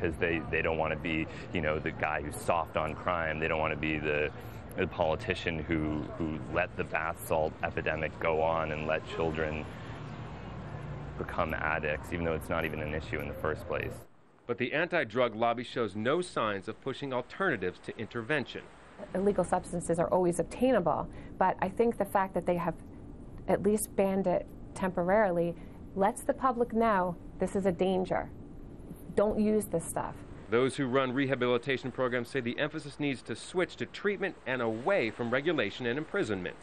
because they don't want to be, you know, the guy who's soft on crime. They don't want to be the politician who let the bath salt epidemic go on and let children become addicts, even though it's not even an issue in the first place. But the anti-drug lobby shows no signs of pushing alternatives to intervention. Illegal substances are always obtainable, but I think the fact that they have at least banned it temporarily lets the public know this is a danger. Don't use this stuff. Those who run rehabilitation programs say the emphasis needs to switch to treatment and away from regulation and imprisonment.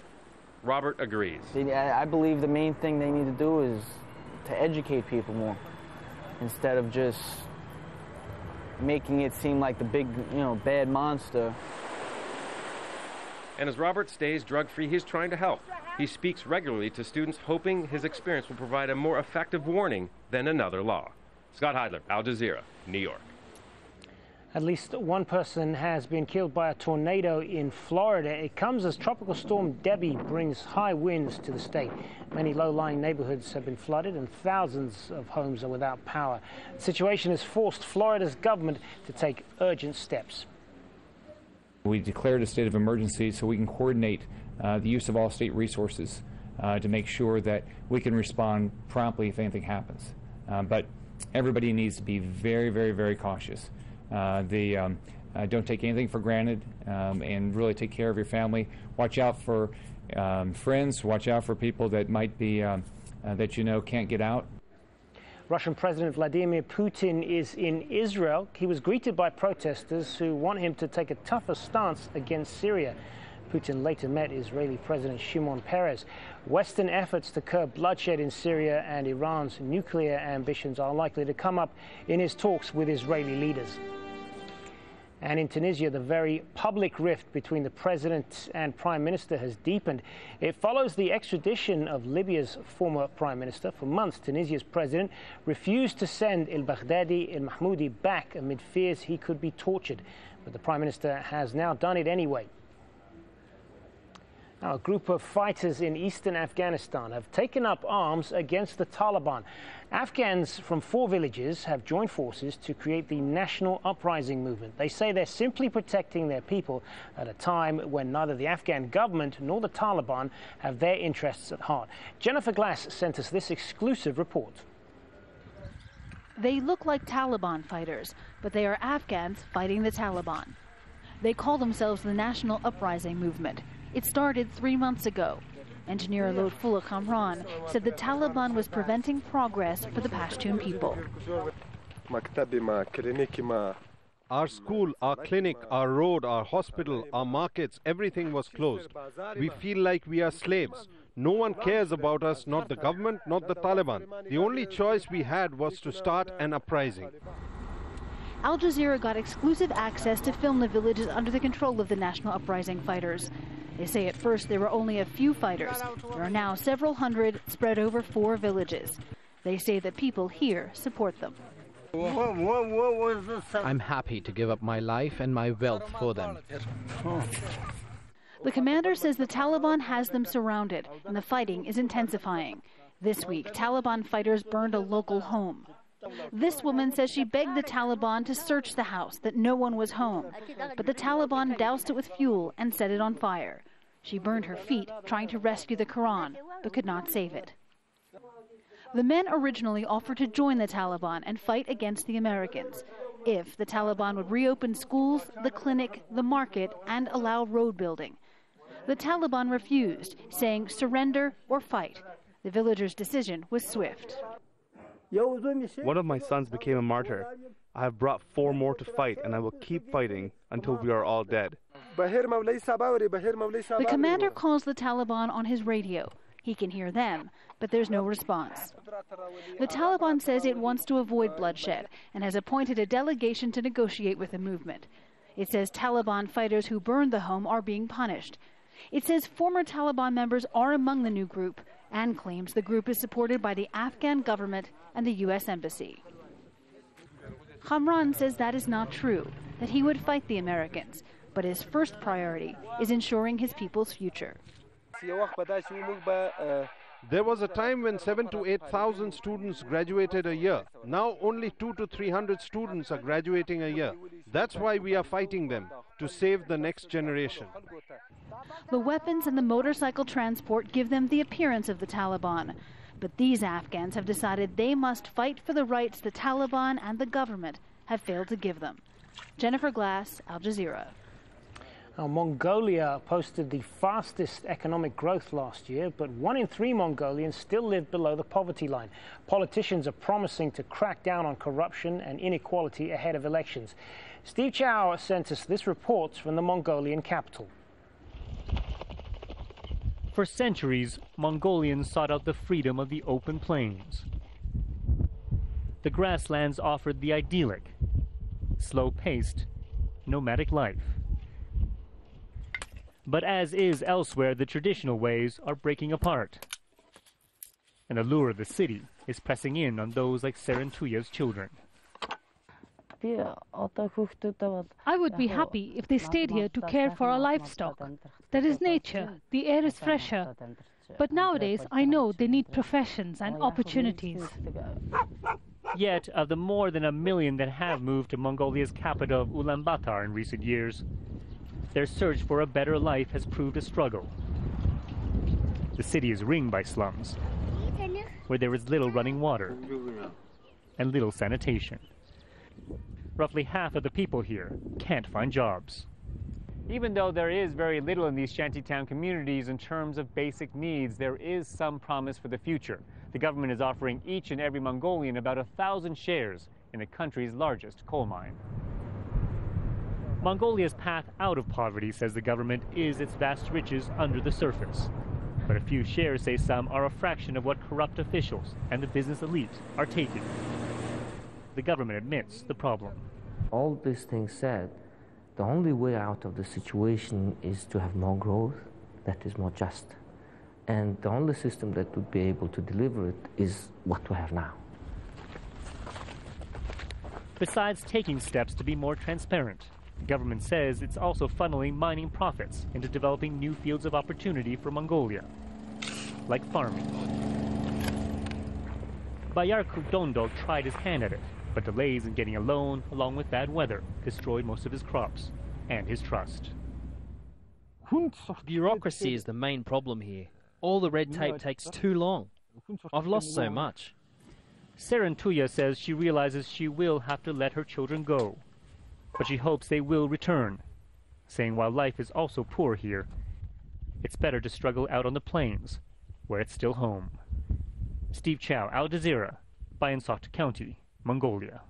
Robert agrees. I believe the main thing they need to do is to educate people more, instead of just making it seem like the big, bad monster. And as Robert stays drug-free, he's trying to help. He speaks regularly to students, hoping his experience will provide a more effective warning than another law. Scott Heidler, Al Jazeera, New York. At least one person has been killed by a tornado in Florida. It comes as Tropical Storm Debbie brings high winds to the state. Many low-lying neighborhoods have been flooded and thousands of homes are without power. The situation has forced Florida's government to take urgent steps. We declared a state of emergency so we can coordinate the use of all state resources to make sure that we can respond promptly if anything happens. But everybody needs to be very, very, very cautious. Don't take anything for granted and really take care of your family. Watch out for friends. Watch out for people that might be, that you know can't get out. Russian President Vladimir Putin is in Israel. He was greeted by protesters who want him to take a tougher stance against Syria. Putin later met Israeli President Shimon Peres. Western efforts to curb bloodshed in Syria and Iran's nuclear ambitions are likely to come up in his talks with Israeli leaders. And in Tunisia, the very public rift between the president and prime minister has deepened. It follows the extradition of Libya's former prime minister. For months, Tunisia's president refused to send al-Baghdadi al-Mahmoudi back amid fears he could be tortured. But the prime minister has now done it anyway. Now, a group of fighters in eastern Afghanistan have taken up arms against the Taliban. Afghans from 4 villages have joined forces to create the National Uprising Movement. They say they're simply protecting their people at a time when neither the Afghan government nor the Taliban have their interests at heart. Jennifer Glass sent us this exclusive report. They look like Taliban fighters, but they are Afghans fighting the Taliban. They call themselves the National Uprising Movement. It started 3 months ago. Engineer Lotfullah Kamran said the Taliban was preventing progress for the Pashtun people. Our school, our clinic, our road, our hospital, our markets, everything was closed. We feel like we are slaves. No one cares about us, not the government, not the Taliban. The only choice we had was to start an uprising. Al Jazeera got exclusive access to film the villages under the control of the National Uprising fighters. They say at first there were only a few fighters. There are now several hundred spread over 4 villages. They say the people here support them. I'm happy to give up my life and my wealth for them. The commander says the Taliban has them surrounded and the fighting is intensifying. This week, Taliban fighters burned a local home. This woman says she begged the Taliban to search the house, that no one was home. But the Taliban doused it with fuel and set it on fire. She burned her feet trying to rescue the Quran, but could not save it. The men originally offered to join the Taliban and fight against the Americans if the Taliban would reopen schools, the clinic, the market, and allow road building. The Taliban refused, saying surrender or fight. The villagers' decision was swift. One of my sons became a martyr. I have brought 4 more to fight, and I will keep fighting until we are all dead. The commander calls the Taliban on his radio. He can hear them, but there's no response. The Taliban says it wants to avoid bloodshed and has appointed a delegation to negotiate with the movement. It says Taliban fighters who burned the home are being punished. It says former Taliban members are among the new group and claims the group is supported by the Afghan government and the U.S. Embassy. Kamran says that is not true, that he would fight the Americans, but his first priority is ensuring his people's future. There was a time when 7,000 to 8,000 students graduated a year. Now only 200 to 300 students are graduating a year. That's why we are fighting them, to save the next generation. The weapons and the motorcycle transport give them the appearance of the Taliban. But these Afghans have decided they must fight for the rights the Taliban and the government have failed to give them. Jennifer Glass, Al Jazeera. Now, Mongolia posted the fastest economic growth last year, but 1 in 3 Mongolians still live below the poverty line. Politicians are promising to crack down on corruption and inequality ahead of elections. Steve Chow sent us this report from the Mongolian capital. For centuries, Mongolians sought out the freedom of the open plains. The grasslands offered the idyllic, slow-paced, nomadic life. But as is elsewhere, the traditional ways are breaking apart. And the lure of the city is pressing in on those like Serentuya's children. I would be happy if they stayed here to care for our livestock. There is nature, the air is fresher. But nowadays, I know they need professions and opportunities. Yet, of the more than 1 million that have moved to Mongolia's capital of Ulaanbaatar in recent years, their search for a better life has proved a struggle. The city is ringed by slums, where there is little running water and little sanitation. Roughly half of the people here can't find jobs. Even though there is very little in these shantytown communities in terms of basic needs, there is some promise for the future. The government is offering each and every Mongolian about 1,000 shares in the country's largest coal mine. Mongolia's path out of poverty, says the government, is its vast riches under the surface. But a few shares, say some, are a fraction of what corrupt officials and the business elite are taking. The government admits the problem. All these things said, the only way out of the situation is to have more growth that is more just. And the only system that would be able to deliver it is what we have now. Besides taking steps to be more transparent, the government says it's also funneling mining profits into developing new fields of opportunity for Mongolia, like farming. Bayar Kudondog tried his hand at it, but delays in getting a loan, along with bad weather, destroyed most of his crops and his trust. Bureaucracy is the main problem here. All the red tape takes too long. I've lost so much. Serentuya says she realizes she will have to let her children go, but she hopes they will return, saying while life is also poor here, it's better to struggle out on the plains, where it's still home. Steve Chow, Al Jazeera, Bayansakht County, Mongolia.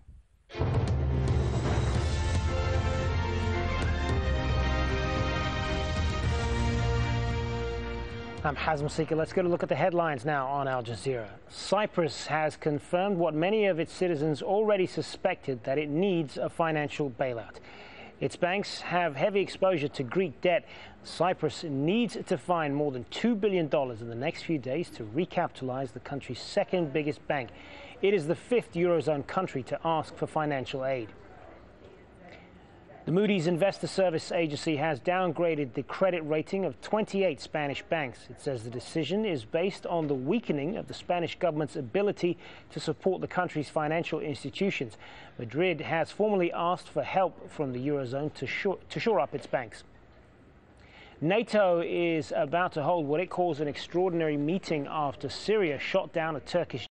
I'm Hazm Seeker. Let's go to look at the headlines now on Al Jazeera. Cyprus has confirmed what many of its citizens already suspected, that it needs a financial bailout. Its banks have heavy exposure to Greek debt. Cyprus needs to find more than $2 billion in the next few days to recapitalize the country's second biggest bank. It is the 5th Eurozone country to ask for financial aid. The Moody's Investor Service Agency has downgraded the credit rating of 28 Spanish banks. It says the decision is based on the weakening of the Spanish government's ability to support the country's financial institutions. Madrid has formally asked for help from the Eurozone to shore up its banks. NATO is about to hold what it calls an extraordinary meeting after Syria shot down a Turkish